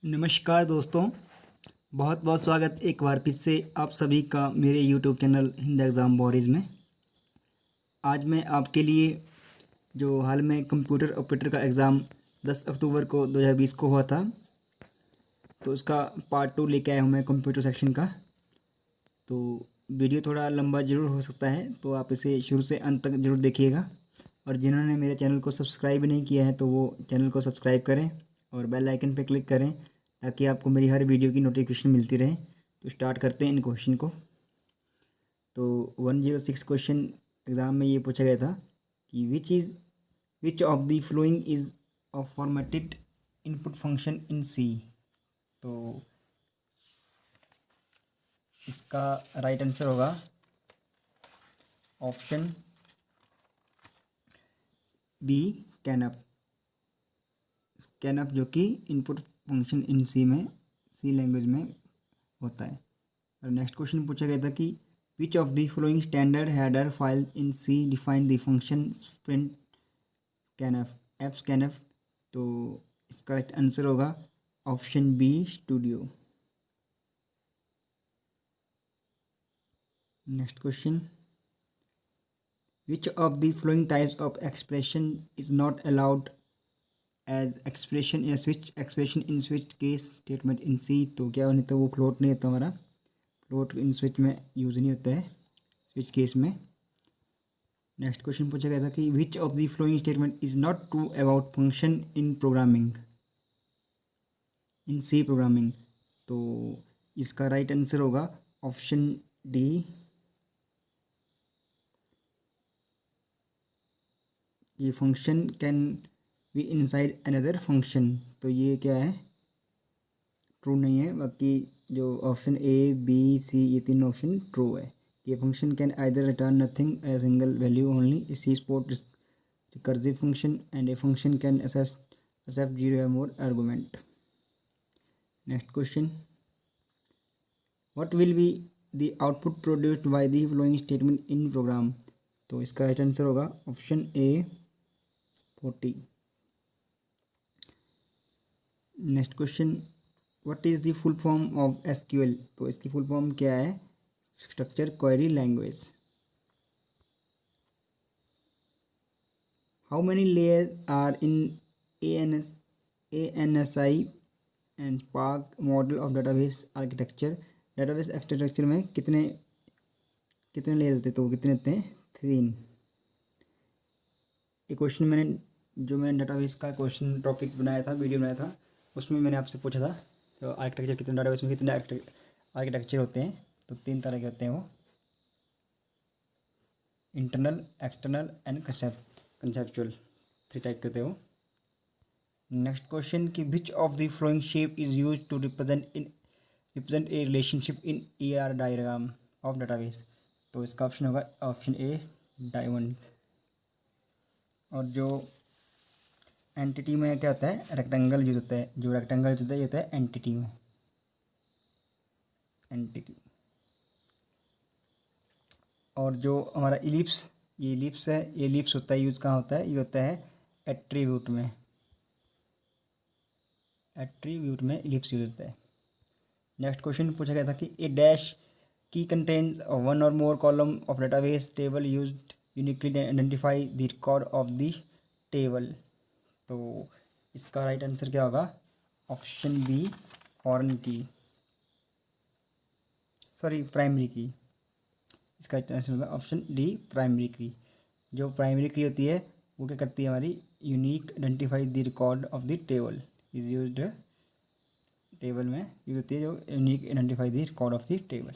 नमस्कार दोस्तों। बहुत बहुत स्वागत एक बार फिर से आप सभी का मेरे यूट्यूब चैनल हिंद एग्ज़ाम वॉरिज में। आज मैं आपके लिए जो हाल में कंप्यूटर ऑपरेटर का एग्ज़ाम 10 अक्टूबर को 2020 को हुआ था, तो उसका पार्ट 2 लेके आया हूँ मैं कंप्यूटर सेक्शन का। तो वीडियो थोड़ा लंबा ज़रूर हो सकता है, तो आप इसे शुरू से अंत तक ज़रूर देखिएगा। और जिन्होंने मेरे चैनल को सब्सक्राइब नहीं किया है तो वो चैनल को सब्सक्राइब करें और बेल आइकन पर क्लिक करें ताकि आपको मेरी हर वीडियो की नोटिफिकेशन मिलती रहे। तो स्टार्ट करते हैं इन क्वेश्चन को। तो 106 क्वेश्चन एग्ज़ाम में ये पूछा गया था कि which of the following is a formatted input function in C. तो इसका राइट आंसर होगा ऑप्शन बी, स्कैनअप जो कि input function in C language में होता है। और नेक्स्ट क्वेश्चन पूछा गया था कि which of the following standard header file in C define the function printf scanf. तो इसका करेक्ट आंसर होगा option B, stdio. Next question, which of the following types of expression is not allowed as expression in switch case statement in C. तो क्या नहीं, तो वो float नहीं होता, हमारा फ्लोट इन स्विच में यूज़ नहीं होता है स्विच केस में। नेक्स्ट क्वेश्चन पूछा गया था कि which of the following statement is not true about function in programming in C programming. तो इसका राइट आंसर होगा ऑप्शन डी, ये function can be inside another function. तो ये क्या है, ट्रू नहीं है। बाकी जो ऑप्शन ए बी सी ये तीन ऑप्शन ट्रू है। ये function can either return nothing a single value only C support recursive function and a function can accept zero या more argument. Next question, what will be the output produced by the following statement in program. तो इसका right answer होगा option A, 40। Next question, what is the full form of SQL. तो इसकी full form क्या है, structure query language. How many layers are in ANSI and spark model of database architecture. Database architecture में कितने कितने layers होते हैं, तो कितने होते हैं, 3। ये क्वेश्चन मैंने डाटाबेस का क्वेश्चन टॉपिक बनाया था, वीडियो बनाया था, उसमें मैंने आपसे पूछा था तो आर्किटेक्चर कितने, डाटाबेस में कितने आर्किटेक्चर होते हैं। तो 3 तरह के होते हैं वो, internal, external and conceptual, 3 type के होते हैं वो। नेक्स्ट क्वेश्चन कि which of the following shape is use to represent a relationship in ER diagram of database. तो इसका ऑप्शन होगा ऑप्शन ए, डायमंड। और जो एंटिटी में क्या होता है, रेक्टेंगल यूज होता है, जो रेक्टेंगल यूज होता है ये होता है एंटिटी में, एंटिटी। और जो हमारा इलिप्स, ये इलिप्स है, ये इलिप्स होता है यूज कहाँ होता है, ये होता है एट्रीब्यूट में, एट्रीब्यूट में इलिप्स यूज होता है। नेक्स्ट क्वेश्चन पूछा गया था कि A dash key contains one or more column of database table used uniquely identify the record of the table. तो इसका राइट आंसर क्या होगा, option B, foreign key, sorry primary key. इसका राइट आंसर होगा ऑप्शन डी, प्राइमरी की। जो primary की होती है वो क्या करती है, हमारी unique identify the record of the table is used, table में यूज होती है जो unique identify the record of the table.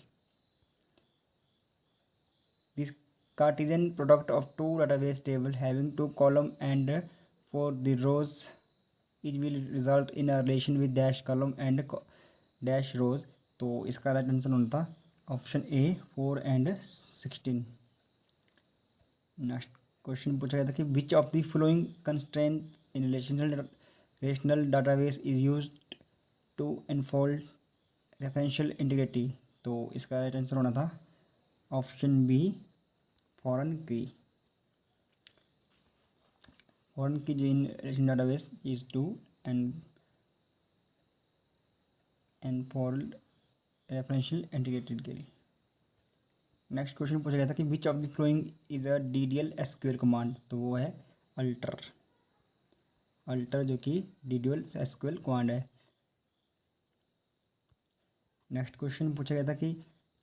This Cartesian product of two database table having two column and for the rows it will result in a relation with dash column and dash rows। तो इसका right answer होता option A, 4 and 16। Next question पूछा गया था कि which of the following constraint in relational database is used to enfold referential integrity. तो इसका right answer होना था option B, foreign key. Foreign key जो in relational database is to and enfold referential integrated के लिए। Next question पूछा गया था कि which of the following is a DDL SQL command, तो वो है अल्टर जो कि DDL SQL कमांड है। नेक्स्ट क्वेश्चन पूछा गया था कि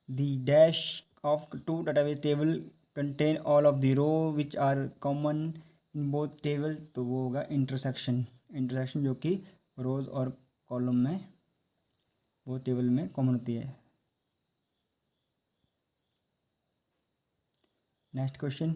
the dash of two database table contain all of the row which are common in both table, तो वो होगा इंटरसेक्शन जो कि रोज और कॉलम में वो टेबल में कॉमन होती है। Next question,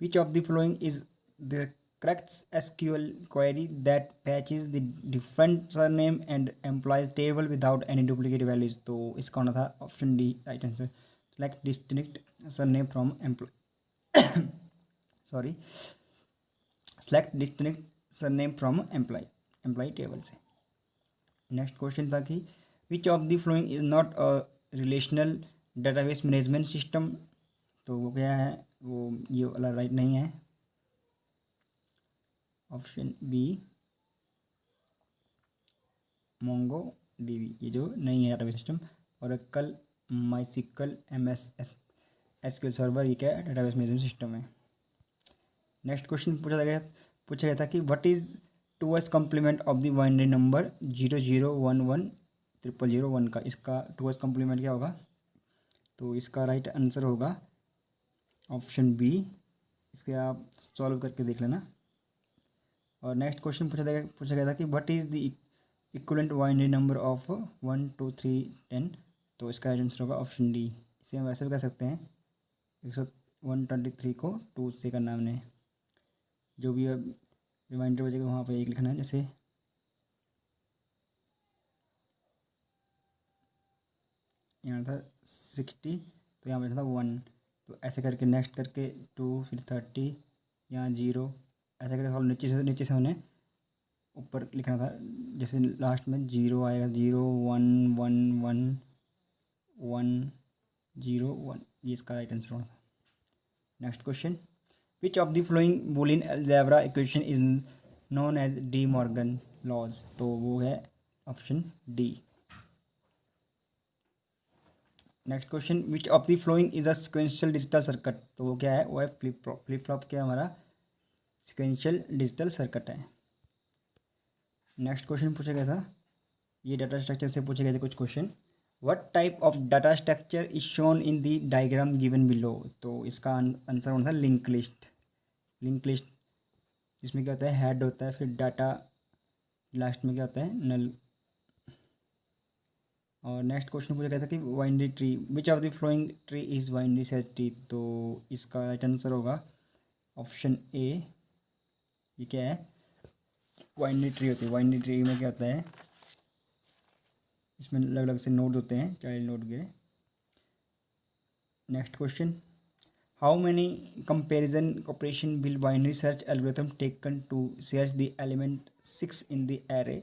which of the following is the correct SQL query that fetches the different surname and employees table without any duplicate values, तो इसका होना था option D right answer. Select distinct surname from sorry select distinct surname from employ table से। Next question था कि which of the following is not a relational database management system, तो वो क्या है, वो ये वाला राइट नहीं है, ऑप्शन बी मोंगो DB ये जो नहीं है डेटाबेस सिस्टम। और कल माइसिकल MS SQL सर्वर ये क्या है, डेटाबेस मैनेजमेंट सिस्टम है। नेक्स्ट क्वेश्चन पूछा गया था कि what is 2s complement of the binary number 00110001 का, इसका 2s कॉम्प्लीमेंट क्या होगा, तो इसका राइट आंसर होगा ऑप्शन बी। इसके आप सॉल्व करके देख लेना। और नेक्स्ट क्वेश्चन पूछा गया था कि what is the equivalent binary number of 1 2 3 10, तो इसका आंसर होगा ऑप्शन डी। इसे हम वैसे भी कह सकते हैं 123 को 2 से करना हमने, जो भी रिमाइंडर बचेगा वहाँ पे एक लिखना है, जैसे यहाँ था 60 तो यहाँ पे था 1, तो ऐसे करके नेक्स्ट करके 2 फिर 30 यहाँ 0, ऐसे करके सॉल्व नीचे से हमने ऊपर लिखना था, जैसे लास्ट में 0 आएगा 0 1 1 1 1 0 1, ये इसका राइट आंसर होना था। Next question, which of the following Boolean algebra equation is known as De Morgan laws, तो वो है option D. Next question, which of the following is a sequential digital circuit, तो वो क्या है, वो है फ्लिप फ्लॉप क्या हमारा सिक्वेंशियल डिजिटल सर्किट है। नेक्स्ट क्वेश्चन पूछा गया था, ये डाटा स्ट्रक्चर से पूछे गए थे कुछ question, what type of data structure is shown in the diagram given below, तो इसका आंसर होना था लिंक लिस्ट जिसमें क्या होता है, हेड होता है, फिर डाटा लास्ट में क्या होता है, नल। और नेक्स्ट क्वेश्चन पूछा गया था कि binary tree, which of the flowing tree is binary search tree, तो इसका राइट आंसर होगा ऑप्शन ए। ये क्या है, बाइनरी ट्री होती है। बाइनरी ट्री में क्या होता है, इसमें अलग अलग से नोड होते हैं, चाइल्ड नोड के। Next question, how many comparison operation will binary search algorithm taken to search the element 6 in the array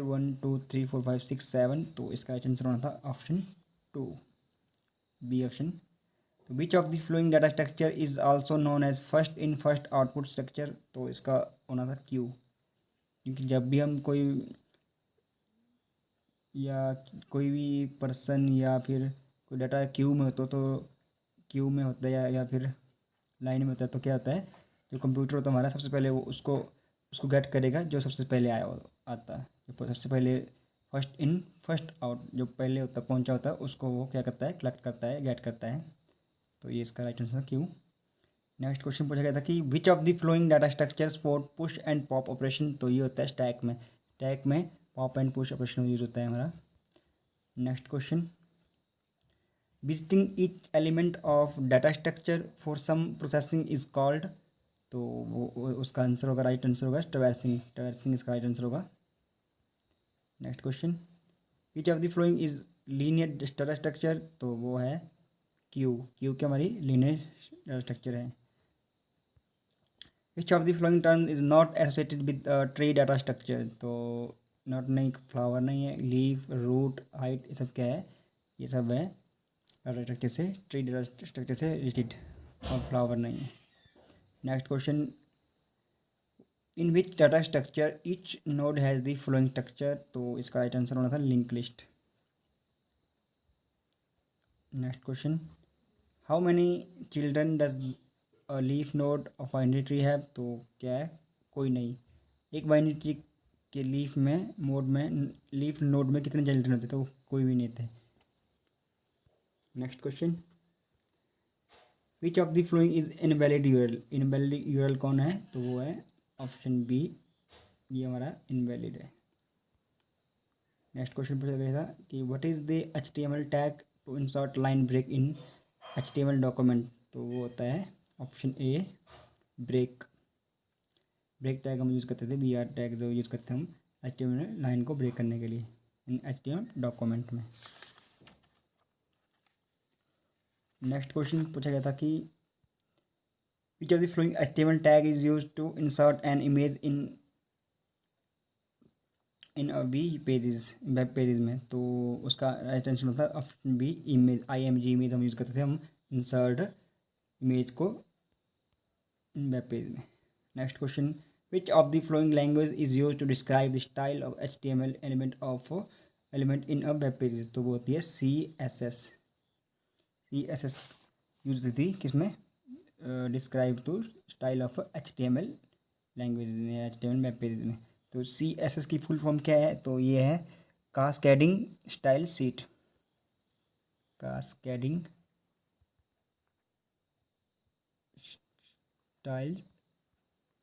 1 2 3 4 5 6 7, तो इसका आंसर होना था ऑप्शन 2 बी ऑप्शन। तो which of the following data structure is also known as first in first output structure, तो इसका होना था Q, क्योंकि जब भी हम कोई भी पर्सन या फिर कोई डाटा क्यू में होता तो क्यू में होता है या फिर लाइन में होता है, तो क्या होता है, जो कंप्यूटर होता है हमारा सबसे पहले वो उसको गेट करेगा जो सबसे पहले आता है, जो सबसे पहले फर्स्ट इन फर्स्ट आउट जो पहले होता पहुंचा होता है उसको वो क्या करता है, कलेक्ट करता है, गेट करता है, तो ये इसका right answer Q. Next question पूछा गया था कि which of the following data structure support push and pop operation, तो ये होता है स्टैक में pop and push operation use होता है हमारा। Next question, visiting each element of data structure for some processing is called, तो वो उसका आंसर होगा, राइट आंसर होगा ट्रैवर्सिंग इसका राइट आंसर होगा। Next question, which of the following is linear data structure, तो वो है क्यू क्या हमारी लीनियर डाटा स्ट्रक्चर है। Which of the flowing term is not associated with tree data structure, तो नॉट नहीं, फ्लावर नहीं है, लीफ रूट हाइट ये सब क्या है, ये सब है डाटा स्ट्रक्चर से, ट्री डाटा स्ट्रक्चर से रिलेटेड, और फ्लावर नहीं है। Next question, in which data structure each node has the following structure, तो इसका राइट आंसर होना था link list. Next question, how many children does a leaf node of binary tree have, तो क्या है, कोई नहीं। एक बाइनरी ट्री के लीफ नोड में कितने चिल्ड्रन होते, तो कोई भी नहीं थे। Next question, which of the following is invalid URL, invalid URL कौन है, तो वो है ऑप्शन बी, ये हमारा इनवैलिड है। नेक्स्ट क्वेश्चन पूछा गया था कि what is the HTML tag to insert line break in HTML document, तो वो होता है option A break. Break tag हम यूज़ करते थे, BR टैग जो यूज़ करते हैं हम HTML लाइन को ब्रेक करने के लिए इन HTML डॉक्यूमेंट में। नेक्स्ट क्वेश्चन पूछा गया था कि which of the following HTML tag is use to insert an image in a we pages, web pages में, तो उसका राइट आंसर होता है option B image, IMG image हम यूज़ करते थे हम इंसर्ट इमेज को इन वेब पेज में। Next question, which of the following language is use to describe the style of HTML element in a web pages, तो वो होती है CSS यूज होती थी किसमें, describe to style of HTML language में, HTML web pages में। तो CSS की फुल फॉर्म क्या है, तो ये है cascading style sheet, cascading style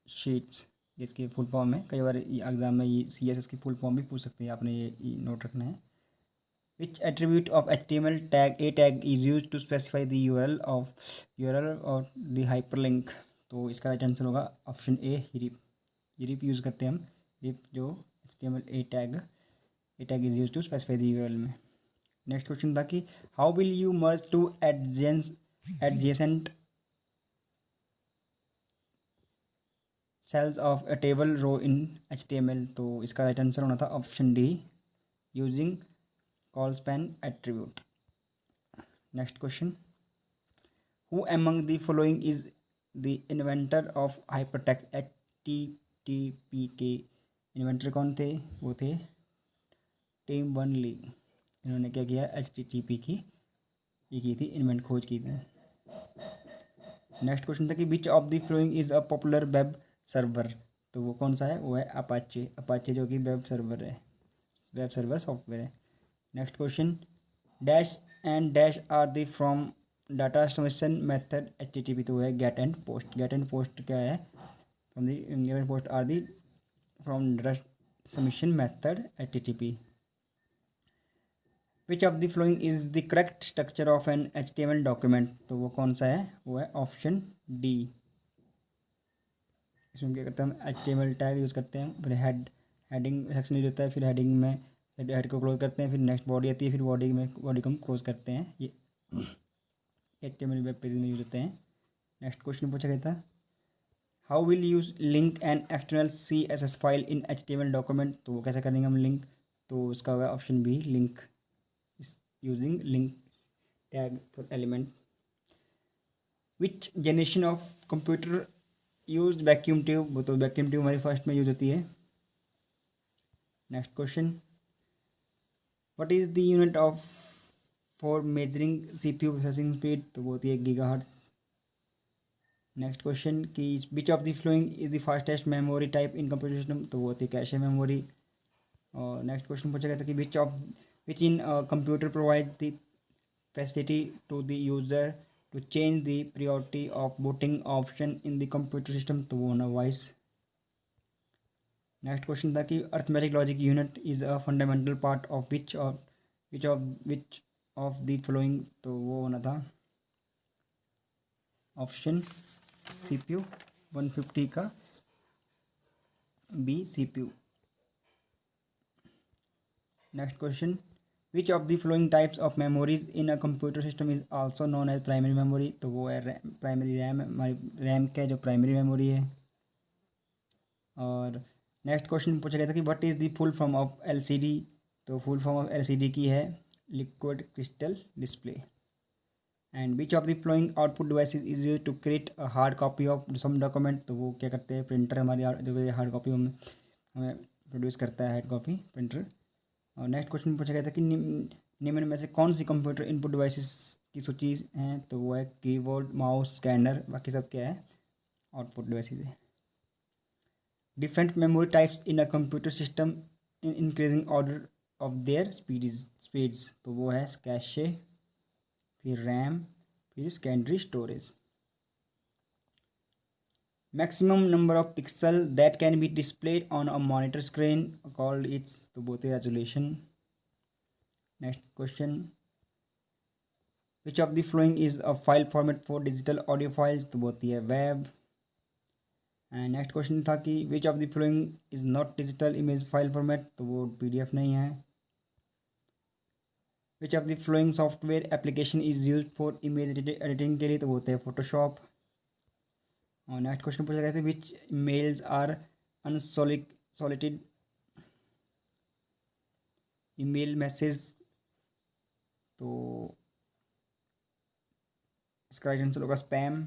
sheets इसकी फुल फॉर्म है। कई बार एग्जाम में ये CSS की फुल फॉर्म भी पूछ सकते हैं, आपने ये नोट रखना है। Which attribute of HTML tag a tag is use to specify the URL or the hyperlink, तो इसका राइट आंसर होगा ऑप्शन ए हीप यूज़ करते हैं हम, हीप जो HTML A tag is use to specify the URL में। Next question था कि how will you merge two adjacent cells of a table row in HTML, तो इसका राइट आंसर होना था option D using call span attribute. Next question, who among the following is the inventor of hypertext HTTP के inventor कौन थे, वो थे Tim Berners-Lee. इन्होंने क्या किया, HTTP की थी इन्वेंट, खोज की थी। नेक्स्ट क्वेश्चन था कि which of the following is a popular web server, तो वो कौन सा है, वो है अपाचे जो कि वेब सर्वर सॉफ्टवेयर है। Next question, dash and dash are the form data submission method HTTP, तो है गेट एंड पोस्ट क्या है, form the get and post are the form data submission method HTTP। Which of the following is the correct structure of an HTML document, तो वो कौन सा है, वो है ऑप्शन डी। इसमें क्या करते हैं हम, HTML टैग यूज़ करते हैं, फिर हेडिंग सेक्शन यूज होता है, फिर हेडिंग में हेड को क्लोज करते हैं, फिर नेक्स्ट बॉडी आती है, फिर बॉडी को हम क्लोज करते हैं। ये HTML वेब पेज में यूज होते हैं। नेक्स्ट क्वेश्चन पूछा गया था, how will use link an external CSS file in HTML document, तो वो कैसे करेंगे हम लिंक, तो उसका होगा option B link, using link tag for element. Which generation of computer use vacuum tube, तो वैक्यूम ट्यूब हमारी फर्स्ट में यूज होती है। Next question, what is the unit of for measuring CPU processing speed, तो वो होती है gigahertz. Next question कि which of the following is the fastest memory type in computer system, तो वो होती है कैशे मेमोरी। और नेक्स्ट क्वेश्चन पूछा गया था कि which in computer provides the facility to the user to change the priority of booting option in the computer system, तो वो होना वॉइस। नेक्स्ट क्वेश्चन था कि arithmetic logic unit is a fundamental part of which of the following, तो वो होना था option CPU 150 का B CPU। Next question, which of the following types of memories in a computer system is also known as primary memory, तो वो है primary RAM, हमारी RAM का जो प्राइमरी मेमोरी है। और नेक्स्ट क्वेश्चन पूछा गया था कि what is the full form of LCD, तो फुल फॉर्म ऑफ LCD की है liquid crystal display. And which of the following output devices is use to create a hard copy of some document. तो वो क्या करते हैं, printer हमारी जो हार्ड कॉपी हमें प्रोड्यूस करता है, हार्ड कॉपी प्रिंटर। और नेक्स्ट क्वेश्चन पूछा गया था कि निम्न में से कौन सी कंप्यूटर इनपुट डिवाइसेस की सूची है। तो वो है कीबोर्ड, माउस, स्कैनर, बाकी सब क्या है, आउटपुट डिवाइसेस है। Different memory types in a computer system in increasing order of their speeds. तो वो है कैशे, फिर रैम, फिर secondary storage. Maximum number of pixel that can be displayed on a monitor screen called its. तो बोलते हैं resolution. Next question, which of the following is a file format for digital audio files. तो बोलती है web. And next question था कि which of the following is not digital image file format. तो वो PDF नहीं है। Which of the flowing software application is use for image editing के लिए। तो बोलते हैं फोटोशॉप। और नेक्स्ट क्वेश्चन पूछा गया था which mails are unsolicited email message. तो इसका राइट आंसर होगा स्पैम।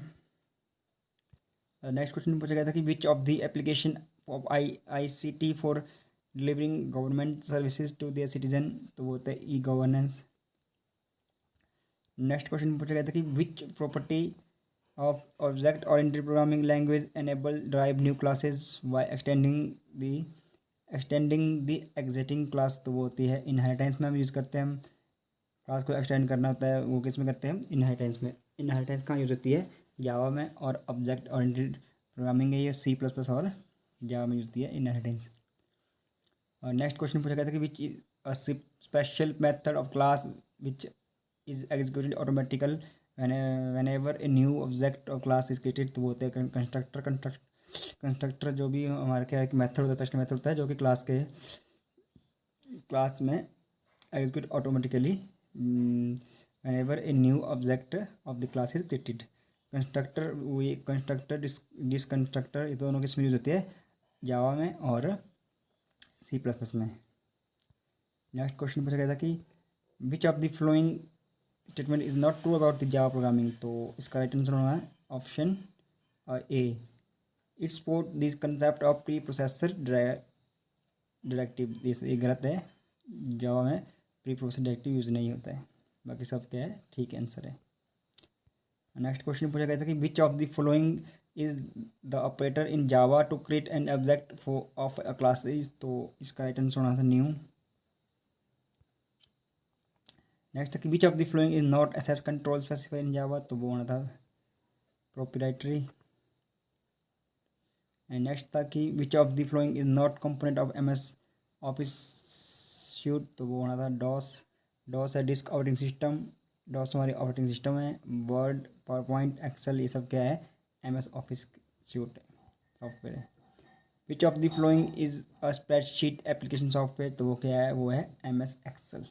नेक्स्ट क्वेश्चन पूछा गया था कि which of the application of ICT for delivering government services to their citizen. तो वो होता है E-गवर्नेंस। नेक्स्ट क्वेश्चन पूछा गया था कि which property of object oriented programming language enable drive new classes by extending the existing class. तो वो होती है इनहेरिटेंस में हम यूज़ करते हैं। हम क्लास को एक्सटेंड करना होता है, वो किस में करते हैं, इनहेरिटेंस में। इनहेरिटेंस कहाँ यूज़ होती है, जावा में, और ऑब्जेक्ट ओरिएंटेड प्रोग्रामिंग है ये C++ और जावा में यूज़ होती है इनहेरिटेंस। और नेक्स्ट क्वेश्चन पूछा गया था कि which is a special method of class which is executed automatically whenever a new object of class is created। तो वो होते हैं कंस्ट्रक्टर जो भी हमारे क्या है कि मेथड होता है, स्पेशल मेथड होता है जो कि क्लास में execute automatically whenever a new object of the class is created। Constructor deconstructor ये दोनों किस में यूज होती है, जावा में और C++ में। नेक्स्ट क्वेश्चन पूछा गया था कि which of the following statement is not true about the Java programming. तो इसका राइट आंसर होना है option A। It's support this concept of pre processor directive. ये गलत है, जावा में प्री प्रोसेसर डायरेक्टिव यूज़ नहीं होता है। बाकी सब क्या है, ठीक आंसर है। नेक्स्ट क्वेश्चन पूछा गया था कि which of the following is the operator in Java to create an object of a class is. तो इसका राइट आंसर होना था न्यू। नेक्स्ट था कि which of the following is not access control specified in Java. तो वो होना था प्रोप्राइटरी। एंड नेक्स्ट था कि which of the following is not component of MS office suite. तो वो होना था डॉस है डिस्क ऑपरेटिंग सिस्टम। डॉस हमारी ऑपरेटिंग सिस्टम है। वर्ड, पावरपॉइंट, एक्सेल ये सब क्या है, MS ऑफिस सूट सॉफ्टवेयर है। Which of the following is a spreadsheet application software. तो वो क्या है, वो है MS एक्सेल।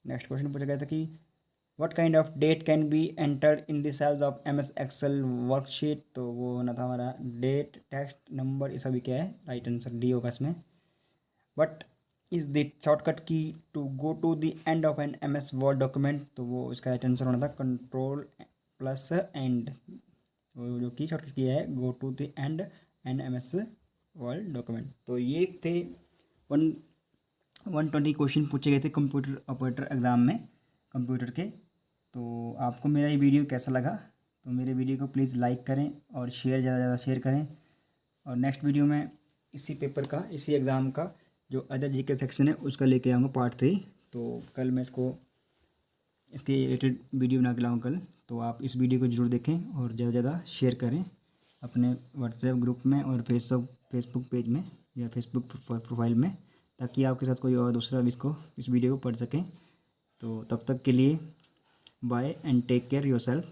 नेक्स्ट क्वेश्चन पूछा गया था कि what kind of data can be entered in the cells of MS Excel worksheet. तो वो होना था हमारा डेट, टेक्स्ट, नंबर, ये सभी क्या है, राइट आंसर D होगा इसमें। What is the shortcut key to go to the end of an MS Word document. तो वो इसका राइट आंसर होना था Ctrl+End। जो कि शॉर्टकट की है go to the end an MS Word document. तो ये थे 120 क्वेश्चन पूछे गए थे कंप्यूटर ऑपरेटर एग्ज़ाम में कंप्यूटर के। तो आपको मेरा ये वीडियो कैसा लगा, तो मेरे वीडियो को प्लीज़ लाइक करें और ज़्यादा से ज़्यादा शेयर करें। और नेक्स्ट वीडियो में इसी पेपर का, इसी एग्ज़ाम का जो अदर GK सेक्शन है उसका लेके आऊँगा पार्ट 3। तो कल मैं इसके रिलेटेड वीडियो बना के लाऊँगा कल। तो आप इस वीडियो को ज़रूर देखें और ज़्यादा से ज़्यादा शेयर करें अपने व्हाट्सएप ग्रुप में और फेसबुक पेज में या फेसबुक प्रोफाइल में, ताकि आपके साथ कोई और दूसरा भी इस वीडियो को पढ़ सकें। तो तब तक के लिए bye and take care yourself.